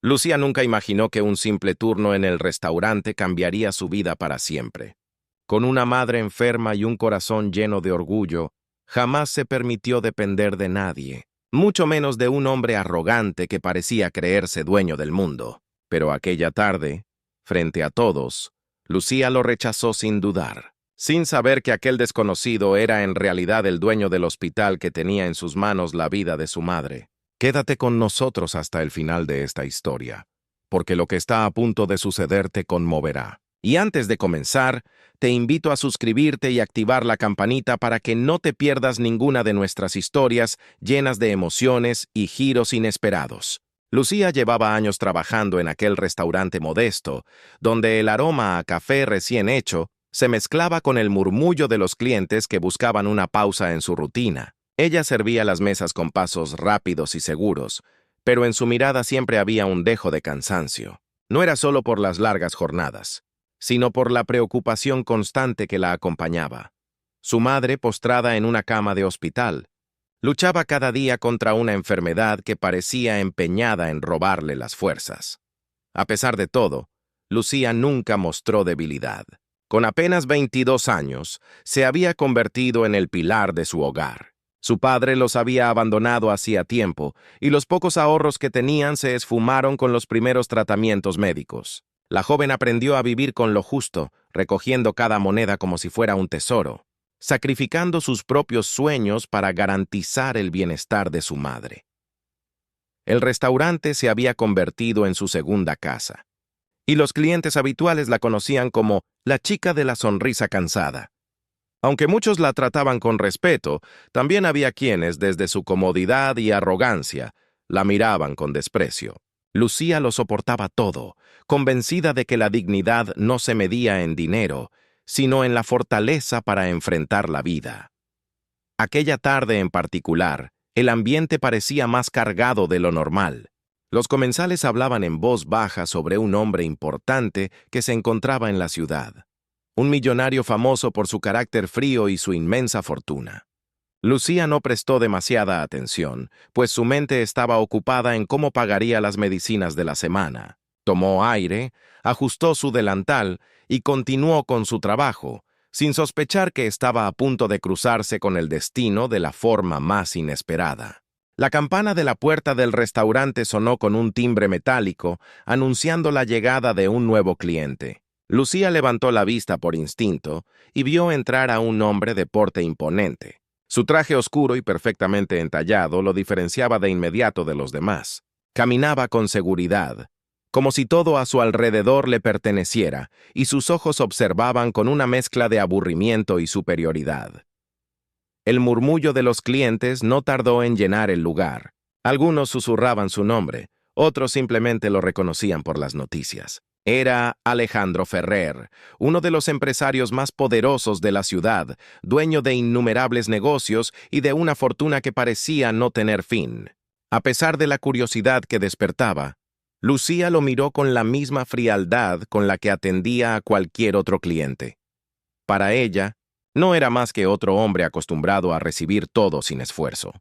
Lucía nunca imaginó que un simple turno en el restaurante cambiaría su vida para siempre. Con una madre enferma y un corazón lleno de orgullo, jamás se permitió depender de nadie, mucho menos de un hombre arrogante que parecía creerse dueño del mundo. Pero aquella tarde, frente a todos, Lucía lo rechazó sin dudar, sin saber que aquel desconocido era en realidad el dueño del hospital que tenía en sus manos la vida de su madre. Quédate con nosotros hasta el final de esta historia, porque lo que está a punto de suceder te conmoverá. Y antes de comenzar, te invito a suscribirte y activar la campanita para que no te pierdas ninguna de nuestras historias llenas de emociones y giros inesperados. Lucía llevaba años trabajando en aquel restaurante modesto, donde el aroma a café recién hecho se mezclaba con el murmullo de los clientes que buscaban una pausa en su rutina. Ella servía las mesas con pasos rápidos y seguros, pero en su mirada siempre había un dejo de cansancio. No era solo por las largas jornadas, sino por la preocupación constante que la acompañaba. Su madre, postrada en una cama de hospital, luchaba cada día contra una enfermedad que parecía empeñada en robarle las fuerzas. A pesar de todo, Lucía nunca mostró debilidad. Con apenas 22 años, se había convertido en el pilar de su hogar. Su padre los había abandonado hacía tiempo, y los pocos ahorros que tenían se esfumaron con los primeros tratamientos médicos. La joven aprendió a vivir con lo justo, recogiendo cada moneda como si fuera un tesoro, sacrificando sus propios sueños para garantizar el bienestar de su madre. El restaurante se había convertido en su segunda casa, y los clientes habituales la conocían como la chica de la sonrisa cansada. Aunque muchos la trataban con respeto, también había quienes, desde su comodidad y arrogancia, la miraban con desprecio. Lucía lo soportaba todo, convencida de que la dignidad no se medía en dinero, sino en la fortaleza para enfrentar la vida. Aquella tarde en particular, el ambiente parecía más cargado de lo normal. Los comensales hablaban en voz baja sobre un hombre importante que se encontraba en la ciudad. Un millonario famoso por su carácter frío y su inmensa fortuna. Lucía no prestó demasiada atención, pues su mente estaba ocupada en cómo pagaría las medicinas de la semana. Tomó aire, ajustó su delantal y continuó con su trabajo, sin sospechar que estaba a punto de cruzarse con el destino de la forma más inesperada. La campana de la puerta del restaurante sonó con un timbre metálico, anunciando la llegada de un nuevo cliente. Lucía levantó la vista por instinto y vio entrar a un hombre de porte imponente. Su traje oscuro y perfectamente entallado lo diferenciaba de inmediato de los demás. Caminaba con seguridad, como si todo a su alrededor le perteneciera, y sus ojos observaban con una mezcla de aburrimiento y superioridad. El murmullo de los clientes no tardó en llenar el lugar. Algunos susurraban su nombre, otros simplemente lo reconocían por las noticias. Era Alejandro Ferrer, uno de los empresarios más poderosos de la ciudad, dueño de innumerables negocios y de una fortuna que parecía no tener fin. A pesar de la curiosidad que despertaba, Lucía lo miró con la misma frialdad con la que atendía a cualquier otro cliente. Para ella, no era más que otro hombre acostumbrado a recibir todo sin esfuerzo.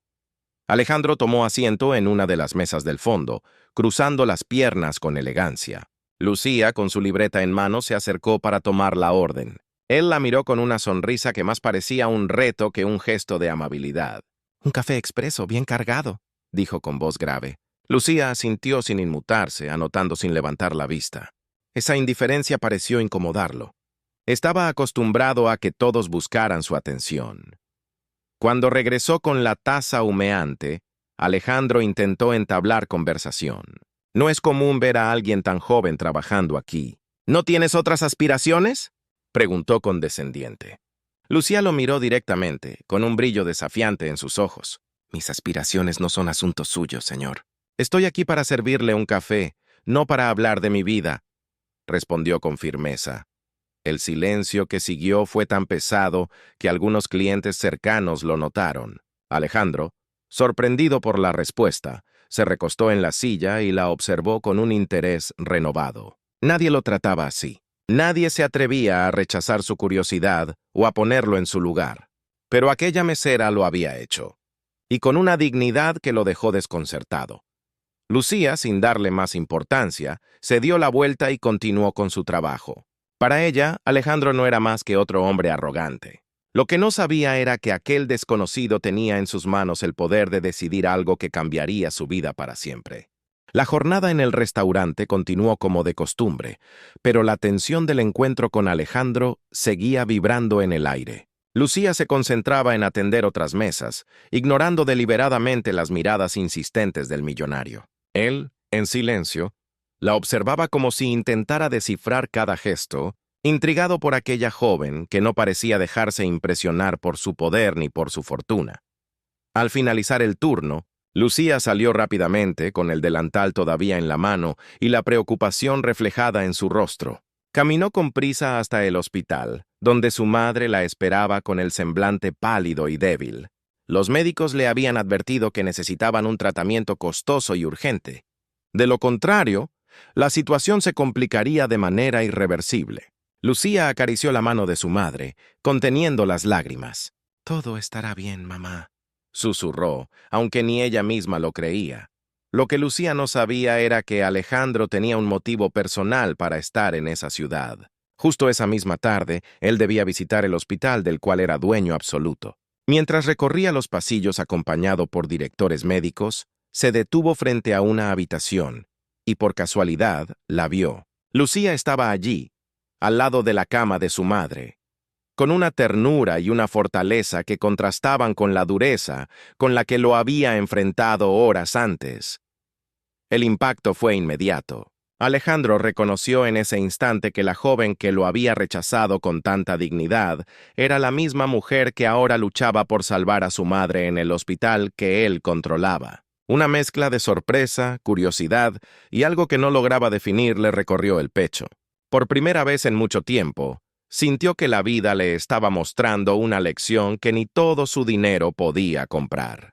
Alejandro tomó asiento en una de las mesas del fondo, cruzando las piernas con elegancia. Lucía, con su libreta en mano, se acercó para tomar la orden. Él la miró con una sonrisa que más parecía un reto que un gesto de amabilidad. «Un café expreso, bien cargado», dijo con voz grave. Lucía asintió sin inmutarse, anotando sin levantar la vista. Esa indiferencia pareció incomodarlo. Estaba acostumbrado a que todos buscaran su atención. Cuando regresó con la taza humeante, Alejandro intentó entablar conversación. «No es común ver a alguien tan joven trabajando aquí. ¿No tienes otras aspiraciones?», preguntó condescendiente. Lucía lo miró directamente, con un brillo desafiante en sus ojos. «Mis aspiraciones no son asuntos suyos, señor. Estoy aquí para servirle un café, no para hablar de mi vida», respondió con firmeza. El silencio que siguió fue tan pesado que algunos clientes cercanos lo notaron. Alejandro, sorprendido por la respuesta, se recostó en la silla y la observó con un interés renovado. Nadie lo trataba así. Nadie se atrevía a rechazar su curiosidad o a ponerlo en su lugar. Pero aquella mesera lo había hecho, y con una dignidad que lo dejó desconcertado. Lucía, sin darle más importancia, se dio la vuelta y continuó con su trabajo. Para ella, Alejandro no era más que otro hombre arrogante. Lo que no sabía era que aquel desconocido tenía en sus manos el poder de decidir algo que cambiaría su vida para siempre. La jornada en el restaurante continuó como de costumbre, pero la tensión del encuentro con Alejandro seguía vibrando en el aire. Lucía se concentraba en atender otras mesas, ignorando deliberadamente las miradas insistentes del millonario. Él, en silencio, la observaba como si intentara descifrar cada gesto, intrigado por aquella joven que no parecía dejarse impresionar por su poder ni por su fortuna. Al finalizar el turno, Lucía salió rápidamente, con el delantal todavía en la mano y la preocupación reflejada en su rostro. Caminó con prisa hasta el hospital, donde su madre la esperaba con el semblante pálido y débil. Los médicos le habían advertido que necesitaban un tratamiento costoso y urgente. De lo contrario, la situación se complicaría de manera irreversible. Lucía acarició la mano de su madre, conteniendo las lágrimas. «Todo estará bien, mamá», susurró, aunque ni ella misma lo creía. Lo que Lucía no sabía era que Alejandro tenía un motivo personal para estar en esa ciudad. Justo esa misma tarde, él debía visitar el hospital del cual era dueño absoluto. Mientras recorría los pasillos acompañado por directores médicos, se detuvo frente a una habitación y por casualidad la vio. Lucía estaba allí, al lado de la cama de su madre, con una ternura y una fortaleza que contrastaban con la dureza con la que lo había enfrentado horas antes. El impacto fue inmediato. Alejandro reconoció en ese instante que la joven que lo había rechazado con tanta dignidad era la misma mujer que ahora luchaba por salvar a su madre en el hospital que él controlaba. Una mezcla de sorpresa, curiosidad y algo que no lograba definir le recorrió el pecho. Por primera vez en mucho tiempo, sintió que la vida le estaba mostrando una lección que ni todo su dinero podía comprar.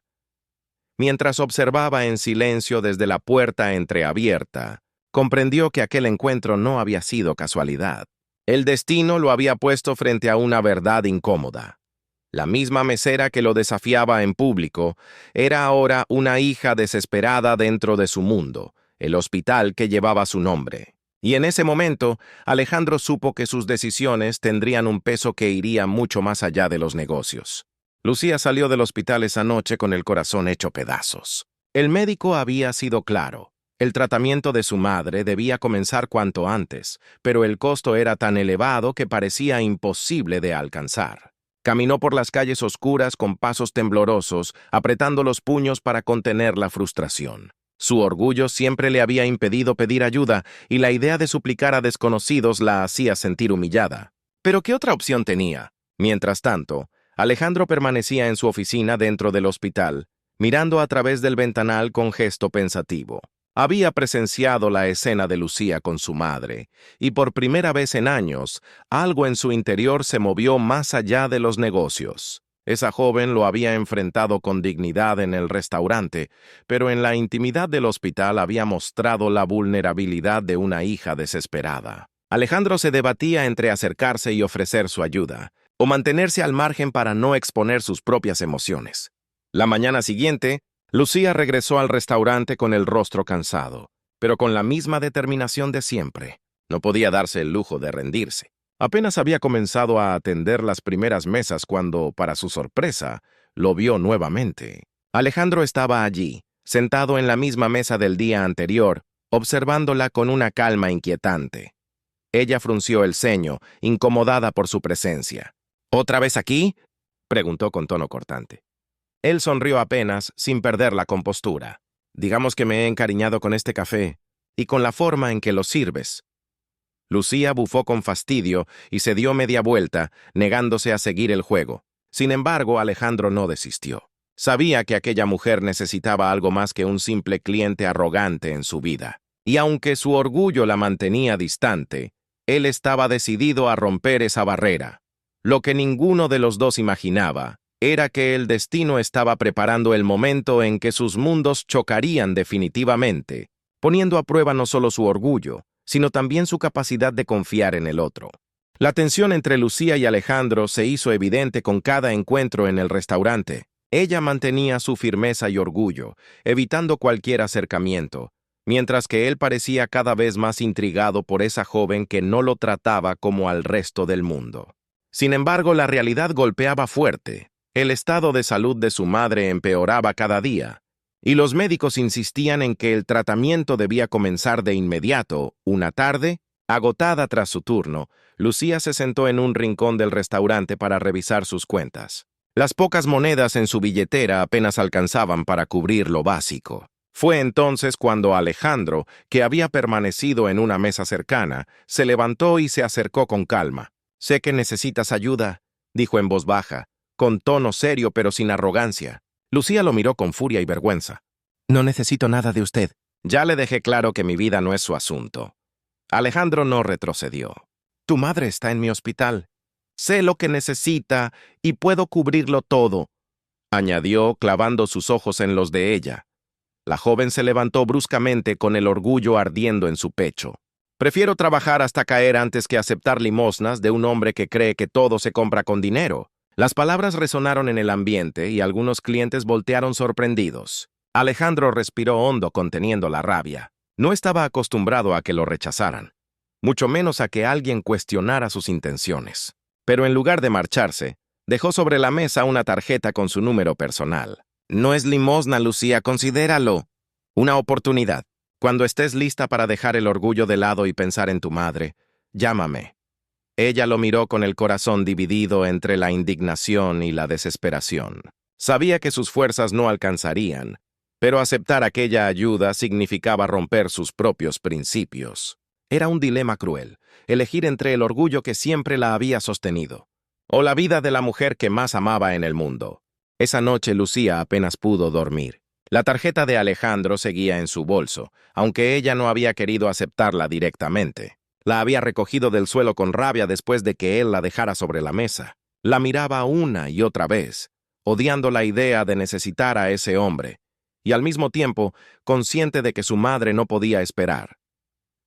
Mientras observaba en silencio desde la puerta entreabierta, comprendió que aquel encuentro no había sido casualidad. El destino lo había puesto frente a una verdad incómoda. La misma mesera que lo desafiaba en público era ahora una hija desesperada dentro de su mundo, el hospital que llevaba su nombre. Y en ese momento, Alejandro supo que sus decisiones tendrían un peso que iría mucho más allá de los negocios. Lucía salió del hospital esa noche con el corazón hecho pedazos. El médico había sido claro. El tratamiento de su madre debía comenzar cuanto antes, pero el costo era tan elevado que parecía imposible de alcanzar. Caminó por las calles oscuras con pasos temblorosos, apretando los puños para contener la frustración. Su orgullo siempre le había impedido pedir ayuda y la idea de suplicar a desconocidos la hacía sentir humillada. ¿Pero qué otra opción tenía? Mientras tanto, Alejandro permanecía en su oficina dentro del hospital, mirando a través del ventanal con gesto pensativo. Había presenciado la escena de Lucía con su madre, y por primera vez en años, algo en su interior se movió más allá de los negocios. Esa joven lo había enfrentado con dignidad en el restaurante, pero en la intimidad del hospital había mostrado la vulnerabilidad de una hija desesperada. Alejandro se debatía entre acercarse y ofrecer su ayuda, o mantenerse al margen para no exponer sus propias emociones. La mañana siguiente, Lucía regresó al restaurante con el rostro cansado, pero con la misma determinación de siempre. No podía darse el lujo de rendirse. Apenas había comenzado a atender las primeras mesas cuando, para su sorpresa, lo vio nuevamente. Alejandro estaba allí, sentado en la misma mesa del día anterior, observándola con una calma inquietante. Ella frunció el ceño, incomodada por su presencia. «¿Otra vez aquí?», preguntó con tono cortante. Él sonrió apenas, sin perder la compostura. «Digamos que me he encariñado con este café y con la forma en que lo sirves». Lucía bufó con fastidio y se dio media vuelta, negándose a seguir el juego. Sin embargo, Alejandro no desistió. Sabía que aquella mujer necesitaba algo más que un simple cliente arrogante en su vida. Y aunque su orgullo la mantenía distante, él estaba decidido a romper esa barrera. Lo que ninguno de los dos imaginaba era que el destino estaba preparando el momento en que sus mundos chocarían definitivamente, poniendo a prueba no solo su orgullo, sino también su capacidad de confiar en el otro. La tensión entre Lucía y Alejandro se hizo evidente con cada encuentro en el restaurante. Ella mantenía su firmeza y orgullo, evitando cualquier acercamiento, mientras que él parecía cada vez más intrigado por esa joven que no lo trataba como al resto del mundo. Sin embargo, la realidad golpeaba fuerte. El estado de salud de su madre empeoraba cada día, y los médicos insistían en que el tratamiento debía comenzar de inmediato. Una tarde, agotada tras su turno, Lucía se sentó en un rincón del restaurante para revisar sus cuentas. Las pocas monedas en su billetera apenas alcanzaban para cubrir lo básico. Fue entonces cuando Alejandro, que había permanecido en una mesa cercana, se levantó y se acercó con calma. «Sé que necesitas ayuda», dijo en voz baja, con tono serio pero sin arrogancia. Lucía lo miró con furia y vergüenza. «No necesito nada de usted. Ya le dejé claro que mi vida no es su asunto». Alejandro no retrocedió. «Tu madre está en mi hospital. Sé lo que necesita y puedo cubrirlo todo», añadió, clavando sus ojos en los de ella. La joven se levantó bruscamente con el orgullo ardiendo en su pecho. «Prefiero trabajar hasta caer antes que aceptar limosnas de un hombre que cree que todo se compra con dinero». Las palabras resonaron en el ambiente y algunos clientes voltearon sorprendidos. Alejandro respiró hondo conteniendo la rabia. No estaba acostumbrado a que lo rechazaran, mucho menos a que alguien cuestionara sus intenciones. Pero en lugar de marcharse, dejó sobre la mesa una tarjeta con su número personal. «No es limosna, Lucía, considéralo. Una oportunidad. Cuando estés lista para dejar el orgullo de lado y pensar en tu madre, llámame». Ella lo miró con el corazón dividido entre la indignación y la desesperación. Sabía que sus fuerzas no alcanzarían, pero aceptar aquella ayuda significaba romper sus propios principios. Era un dilema cruel, elegir entre el orgullo que siempre la había sostenido, o la vida de la mujer que más amaba en el mundo. Esa noche Lucía apenas pudo dormir. La tarjeta de Alejandro seguía en su bolso, aunque ella no había querido aceptarla directamente. La había recogido del suelo con rabia después de que él la dejara sobre la mesa. La miraba una y otra vez, odiando la idea de necesitar a ese hombre, y al mismo tiempo consciente de que su madre no podía esperar.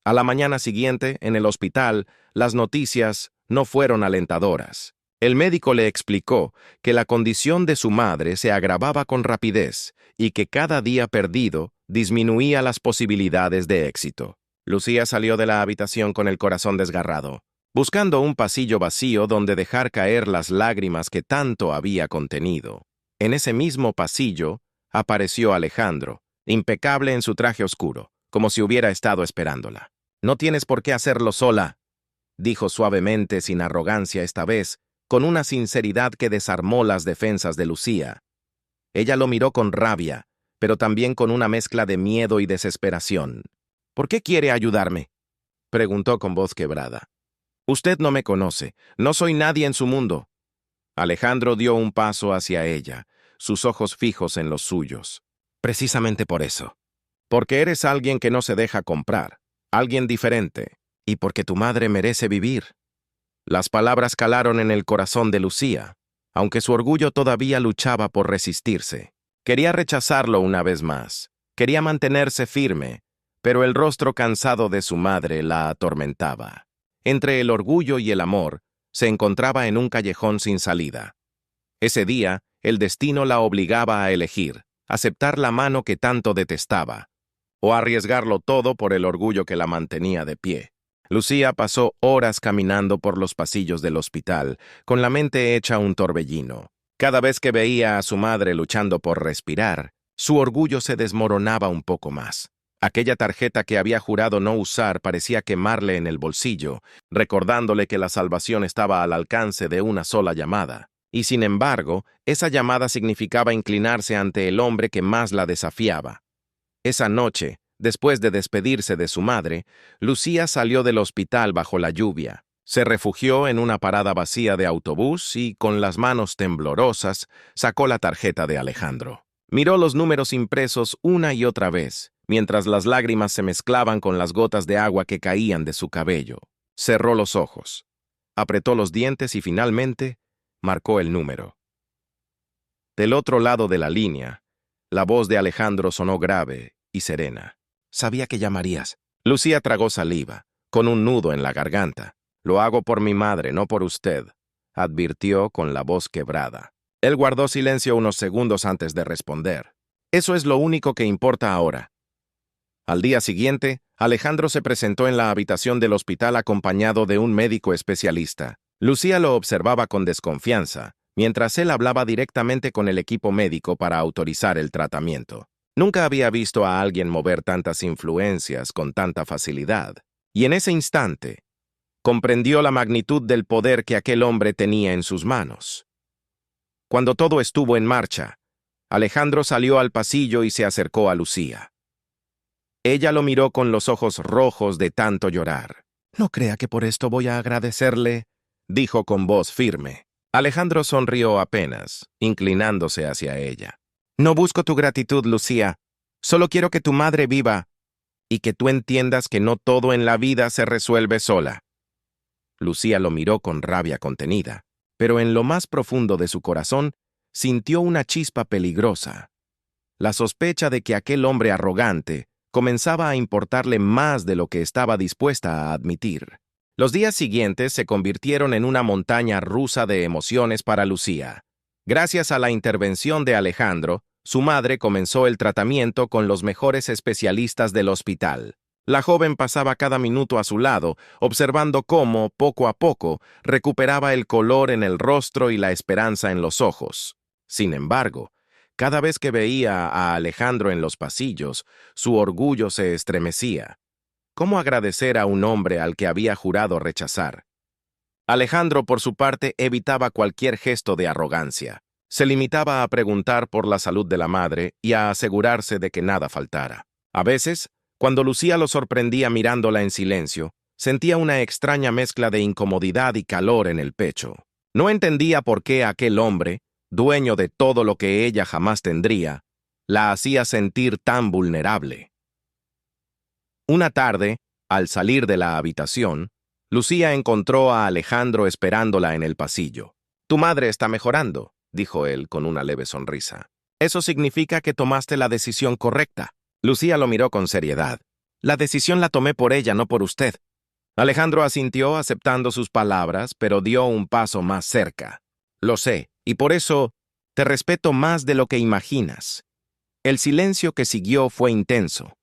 A la mañana siguiente, en el hospital, las noticias no fueron alentadoras. El médico le explicó que la condición de su madre se agravaba con rapidez y que cada día perdido disminuía las posibilidades de éxito. Lucía salió de la habitación con el corazón desgarrado, buscando un pasillo vacío donde dejar caer las lágrimas que tanto había contenido. En ese mismo pasillo apareció Alejandro, impecable en su traje oscuro, como si hubiera estado esperándola. «No tienes por qué hacerlo sola», dijo suavemente, sin arrogancia esta vez, con una sinceridad que desarmó las defensas de Lucía. Ella lo miró con rabia, pero también con una mezcla de miedo y desesperación. «¿Por qué quiere ayudarme?», preguntó con voz quebrada. «Usted no me conoce, no soy nadie en su mundo». Alejandro dio un paso hacia ella, sus ojos fijos en los suyos. «Precisamente por eso. Porque eres alguien que no se deja comprar, alguien diferente, y porque tu madre merece vivir». Las palabras calaron en el corazón de Lucía, aunque su orgullo todavía luchaba por resistirse. Quería rechazarlo una vez más, quería mantenerse firme, pero el rostro cansado de su madre la atormentaba. Entre el orgullo y el amor, se encontraba en un callejón sin salida. Ese día, el destino la obligaba a elegir, aceptar la mano que tanto detestaba, o arriesgarlo todo por el orgullo que la mantenía de pie. Lucía pasó horas caminando por los pasillos del hospital, con la mente hecha un torbellino. Cada vez que veía a su madre luchando por respirar, su orgullo se desmoronaba un poco más. Aquella tarjeta que había jurado no usar parecía quemarle en el bolsillo, recordándole que la salvación estaba al alcance de una sola llamada. Y sin embargo, esa llamada significaba inclinarse ante el hombre que más la desafiaba. Esa noche, después de despedirse de su madre, Lucía salió del hospital bajo la lluvia. Se refugió en una parada vacía de autobús y, con las manos temblorosas, sacó la tarjeta de Alejandro. Miró los números impresos una y otra vez, mientras las lágrimas se mezclaban con las gotas de agua que caían de su cabello. Cerró los ojos, apretó los dientes y finalmente marcó el número. Del otro lado de la línea, la voz de Alejandro sonó grave y serena. «Sabía que llamarías». Lucía tragó saliva, con un nudo en la garganta. «Lo hago por mi madre, no por usted», advirtió con la voz quebrada. Él guardó silencio unos segundos antes de responder. Eso es lo único que importa ahora. Al día siguiente, Alejandro se presentó en la habitación del hospital acompañado de un médico especialista. Lucía lo observaba con desconfianza, mientras él hablaba directamente con el equipo médico para autorizar el tratamiento. Nunca había visto a alguien mover tantas influencias con tanta facilidad. Y en ese instante, comprendió la magnitud del poder que aquel hombre tenía en sus manos. Cuando todo estuvo en marcha, Alejandro salió al pasillo y se acercó a Lucía. Ella lo miró con los ojos rojos de tanto llorar. «No crea que por esto voy a agradecerle», dijo con voz firme. Alejandro sonrió apenas, inclinándose hacia ella. «No busco tu gratitud, Lucía. Solo quiero que tu madre viva y que tú entiendas que no todo en la vida se resuelve sola». Lucía lo miró con rabia contenida, pero en lo más profundo de su corazón sintió una chispa peligrosa. La sospecha de que aquel hombre arrogante comenzaba a importarle más de lo que estaba dispuesta a admitir. Los días siguientes se convirtieron en una montaña rusa de emociones para Lucía. Gracias a la intervención de Alejandro, su madre comenzó el tratamiento con los mejores especialistas del hospital. La joven pasaba cada minuto a su lado, observando cómo, poco a poco, recuperaba el color en el rostro y la esperanza en los ojos. Sin embargo, cada vez que veía a Alejandro en los pasillos, su orgullo se estremecía. ¿Cómo agradecer a un hombre al que había jurado rechazar? Alejandro, por su parte, evitaba cualquier gesto de arrogancia. Se limitaba a preguntar por la salud de la madre y a asegurarse de que nada faltara. A veces, cuando Lucía lo sorprendía mirándola en silencio, sentía una extraña mezcla de incomodidad y calor en el pecho. No entendía por qué aquel hombre, dueño de todo lo que ella jamás tendría, la hacía sentir tan vulnerable. Una tarde, al salir de la habitación, Lucía encontró a Alejandro esperándola en el pasillo. «Tu madre está mejorando», dijo él con una leve sonrisa. «Eso significa que tomaste la decisión correcta». Lucía lo miró con seriedad. «La decisión la tomé por ella, no por usted». Alejandro asintió aceptando sus palabras, pero dio un paso más cerca. «Lo sé, y por eso te respeto más de lo que imaginas». El silencio que siguió fue intenso,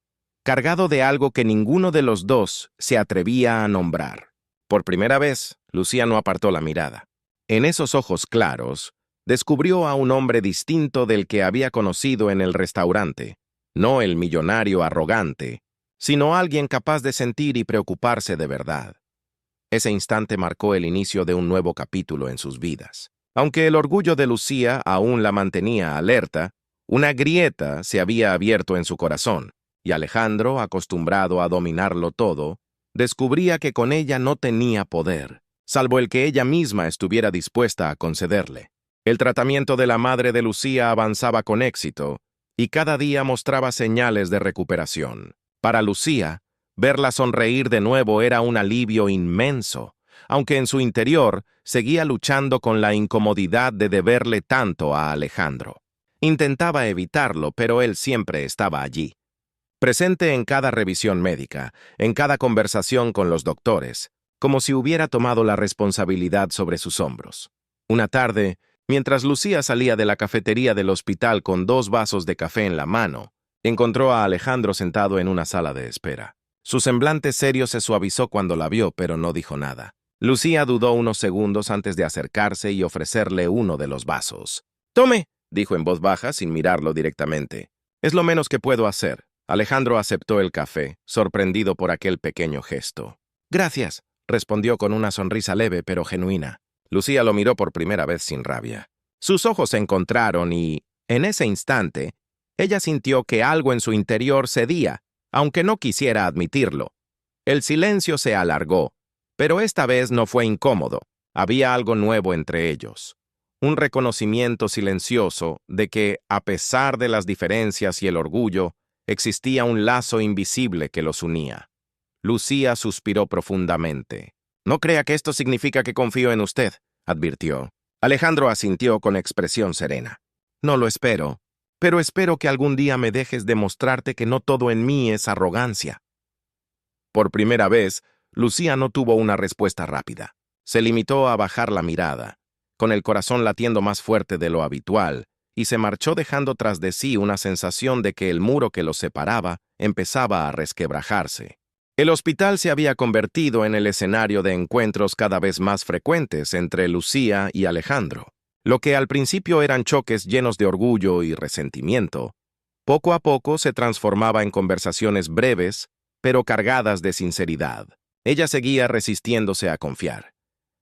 cargado de algo que ninguno de los dos se atrevía a nombrar. Por primera vez, Lucía no apartó la mirada. En esos ojos claros, descubrió a un hombre distinto del que había conocido en el restaurante. No el millonario arrogante, sino alguien capaz de sentir y preocuparse de verdad. Ese instante marcó el inicio de un nuevo capítulo en sus vidas. Aunque el orgullo de Lucía aún la mantenía alerta, una grieta se había abierto en su corazón, y Alejandro, acostumbrado a dominarlo todo, descubría que con ella no tenía poder, salvo el que ella misma estuviera dispuesta a concederle. El tratamiento de la madre de Lucía avanzaba con éxito, y cada día mostraba señales de recuperación. Para Lucía, verla sonreír de nuevo era un alivio inmenso, aunque en su interior seguía luchando con la incomodidad de deberle tanto a Alejandro. Intentaba evitarlo, pero él siempre estaba allí, presente en cada revisión médica, en cada conversación con los doctores, como si hubiera tomado la responsabilidad sobre sus hombros. Una tarde, mientras Lucía salía de la cafetería del hospital con 2 vasos de café en la mano, encontró a Alejandro sentado en una sala de espera. Su semblante serio se suavizó cuando la vio, pero no dijo nada. Lucía dudó unos segundos antes de acercarse y ofrecerle uno de los vasos. «Tome», dijo en voz baja sin mirarlo directamente. «Es lo menos que puedo hacer». Alejandro aceptó el café, sorprendido por aquel pequeño gesto. «Gracias», respondió con una sonrisa leve pero genuina. Lucía lo miró por primera vez sin rabia. Sus ojos se encontraron y, en ese instante, ella sintió que algo en su interior cedía, aunque no quisiera admitirlo. El silencio se alargó, pero esta vez no fue incómodo. Había algo nuevo entre ellos. Un reconocimiento silencioso de que, a pesar de las diferencias y el orgullo, existía un lazo invisible que los unía. Lucía suspiró profundamente. «No crea que esto significa que confío en usted», advirtió. Alejandro asintió con expresión serena. «No lo espero, pero espero que algún día me dejes demostrarte que no todo en mí es arrogancia». Por primera vez, Lucía no tuvo una respuesta rápida. Se limitó a bajar la mirada, con el corazón latiendo más fuerte de lo habitual, y se marchó dejando tras de sí una sensación de que el muro que los separaba empezaba a resquebrajarse. El hospital se había convertido en el escenario de encuentros cada vez más frecuentes entre Lucía y Alejandro. Lo que al principio eran choques llenos de orgullo y resentimiento, poco a poco se transformaba en conversaciones breves, pero cargadas de sinceridad. Ella seguía resistiéndose a confiar,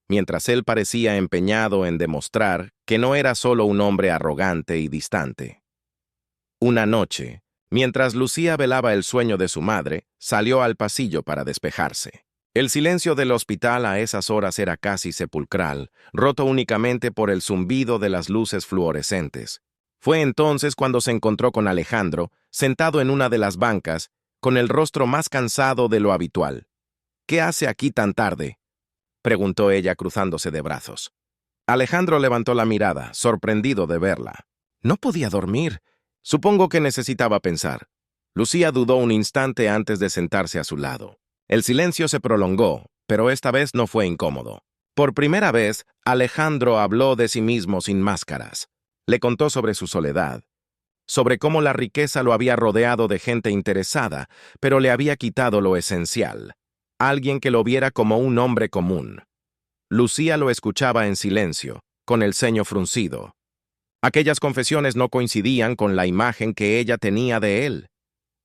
mientras él parecía empeñado en demostrar que no era solo un hombre arrogante y distante. Una noche, mientras Lucía velaba el sueño de su madre, salió al pasillo para despejarse. El silencio del hospital a esas horas era casi sepulcral, roto únicamente por el zumbido de las luces fluorescentes. Fue entonces cuando se encontró con Alejandro, sentado en una de las bancas, con el rostro más cansado de lo habitual. «¿Qué hace aquí tan tarde?», preguntó ella cruzándose de brazos. Alejandro levantó la mirada, sorprendido de verla. «No podía dormir. Supongo que necesitaba pensar». Lucía dudó un instante antes de sentarse a su lado. El silencio se prolongó, pero esta vez no fue incómodo. Por primera vez, Alejandro habló de sí mismo sin máscaras. Le contó sobre su soledad, sobre cómo la riqueza lo había rodeado de gente interesada, pero le había quitado lo esencial, alguien que lo viera como un hombre común. Lucía lo escuchaba en silencio, con el ceño fruncido. Aquellas confesiones no coincidían con la imagen que ella tenía de él.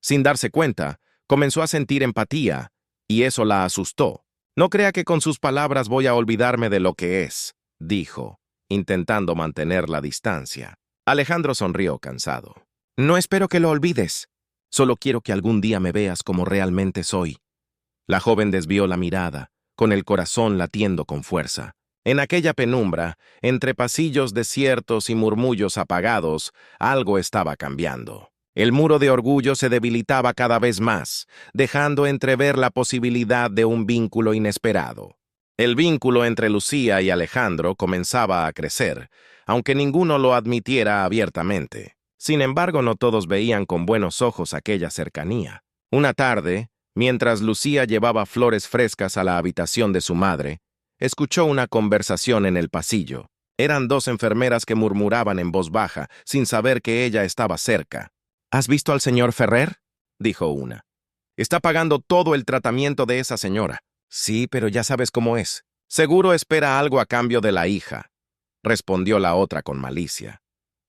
Sin darse cuenta, comenzó a sentir empatía, y eso la asustó. «No crea que con sus palabras voy a olvidarme de lo que es», dijo, intentando mantener la distancia. Alejandro sonrió cansado. «No espero que lo olvides. Solo quiero que algún día me veas como realmente soy». La joven desvió la mirada, con el corazón latiendo con fuerza. En aquella penumbra, entre pasillos desiertos y murmullos apagados, algo estaba cambiando. El muro de orgullo se debilitaba cada vez más, dejando entrever la posibilidad de un vínculo inesperado. El vínculo entre Lucía y Alejandro comenzaba a crecer, aunque ninguno lo admitiera abiertamente. Sin embargo, no todos veían con buenos ojos aquella cercanía. Una tarde, mientras Lucía llevaba flores frescas a la habitación de su madre, escuchó una conversación en el pasillo. Eran dos enfermeras que murmuraban en voz baja, sin saber que ella estaba cerca. «¿Has visto al señor Ferrer?», dijo una. «Está pagando todo el tratamiento de esa señora». «Sí, pero ya sabes cómo es. Seguro espera algo a cambio de la hija», respondió la otra con malicia.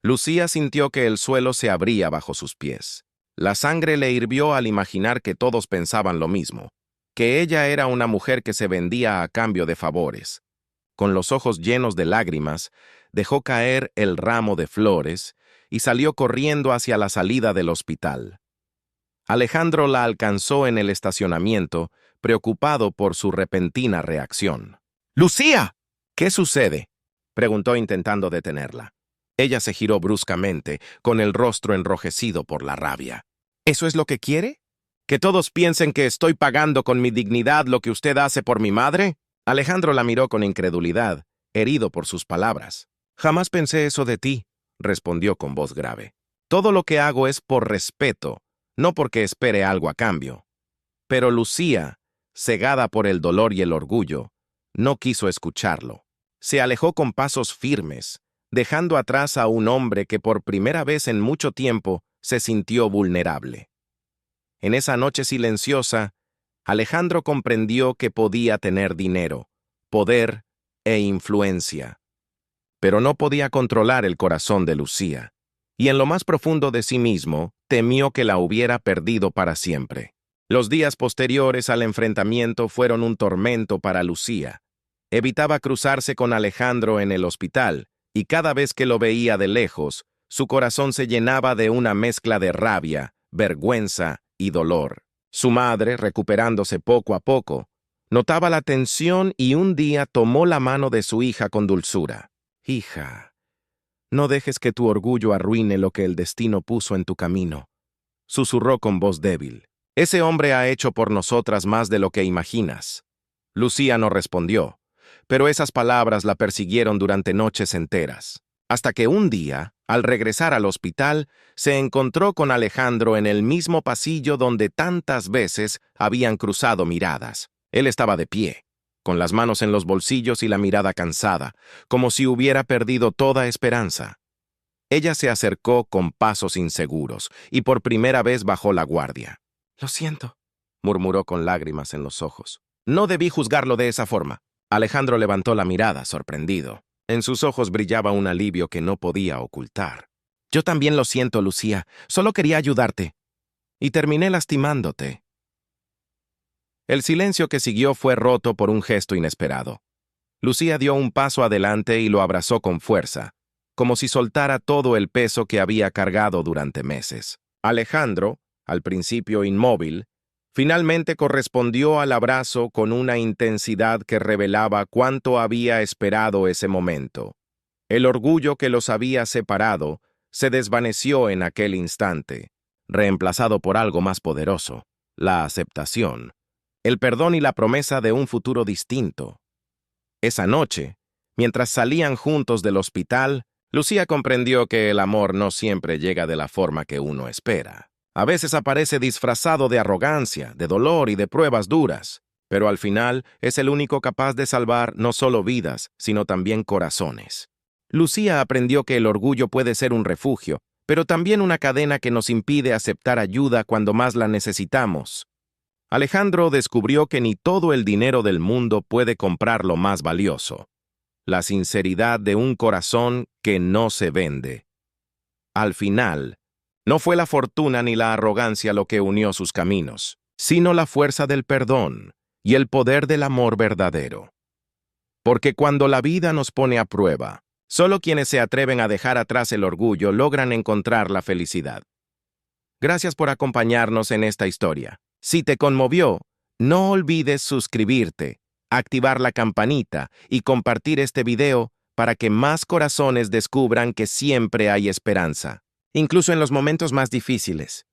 Lucía sintió que el suelo se abría bajo sus pies. La sangre le hirvió al imaginar que todos pensaban lo mismo, que ella era una mujer que se vendía a cambio de favores. Con los ojos llenos de lágrimas, dejó caer el ramo de flores y salió corriendo hacia la salida del hospital. Alejandro la alcanzó en el estacionamiento, preocupado por su repentina reacción. «¡Lucía! ¿Qué sucede?», preguntó intentando detenerla. Ella se giró bruscamente, con el rostro enrojecido por la rabia. «¿Eso es lo que quiere? ¿Que todos piensen que estoy pagando con mi dignidad lo que usted hace por mi madre?». Alejandro la miró con incredulidad, herido por sus palabras. «Jamás pensé eso de ti», respondió con voz grave. «Todo lo que hago es por respeto, no porque espere algo a cambio». Pero Lucía, cegada por el dolor y el orgullo, no quiso escucharlo. Se alejó con pasos firmes, dejando atrás a un hombre que por primera vez en mucho tiempo se sintió vulnerable. En esa noche silenciosa, Alejandro comprendió que podía tener dinero, poder e influencia, pero no podía controlar el corazón de Lucía, y en lo más profundo de sí mismo temió que la hubiera perdido para siempre. Los días posteriores al enfrentamiento fueron un tormento para Lucía. Evitaba cruzarse con Alejandro en el hospital, y cada vez que lo veía de lejos, su corazón se llenaba de una mezcla de rabia, vergüenza y dolor. Su madre, recuperándose poco a poco, notaba la tensión y un día tomó la mano de su hija con dulzura. «Hija, no dejes que tu orgullo arruine lo que el destino puso en tu camino», susurró con voz débil. «Ese hombre ha hecho por nosotras más de lo que imaginas». Lucía no respondió, pero esas palabras la persiguieron durante noches enteras, hasta que un día, al regresar al hospital, se encontró con Alejandro en el mismo pasillo donde tantas veces habían cruzado miradas. Él estaba de pie, con las manos en los bolsillos y la mirada cansada, como si hubiera perdido toda esperanza. Ella se acercó con pasos inseguros y por primera vez bajó la guardia. «Lo siento», murmuró con lágrimas en los ojos. «No debí juzgarlo de esa forma». Alejandro levantó la mirada, sorprendido. En sus ojos brillaba un alivio que no podía ocultar. «Yo también lo siento, Lucía. Solo quería ayudarte. Y terminé lastimándote». El silencio que siguió fue roto por un gesto inesperado. Lucía dio un paso adelante y lo abrazó con fuerza, como si soltara todo el peso que había cargado durante meses. Alejandro, al principio inmóvil, finalmente correspondió al abrazo con una intensidad que revelaba cuánto había esperado ese momento. El orgullo que los había separado se desvaneció en aquel instante, reemplazado por algo más poderoso, la aceptación, el perdón y la promesa de un futuro distinto. Esa noche, mientras salían juntos del hospital, Lucía comprendió que el amor no siempre llega de la forma que uno espera. A veces aparece disfrazado de arrogancia, de dolor y de pruebas duras, pero al final es el único capaz de salvar no solo vidas, sino también corazones. Lucía aprendió que el orgullo puede ser un refugio, pero también una cadena que nos impide aceptar ayuda cuando más la necesitamos. Alejandro descubrió que ni todo el dinero del mundo puede comprar lo más valioso: la sinceridad de un corazón que no se vende. Al final, no fue la fortuna ni la arrogancia lo que unió sus caminos, sino la fuerza del perdón y el poder del amor verdadero. Porque cuando la vida nos pone a prueba, solo quienes se atreven a dejar atrás el orgullo logran encontrar la felicidad. Gracias por acompañarnos en esta historia. Si te conmovió, no olvides suscribirte, activar la campanita y compartir este video para que más corazones descubran que siempre hay esperanza, incluso en los momentos más difíciles.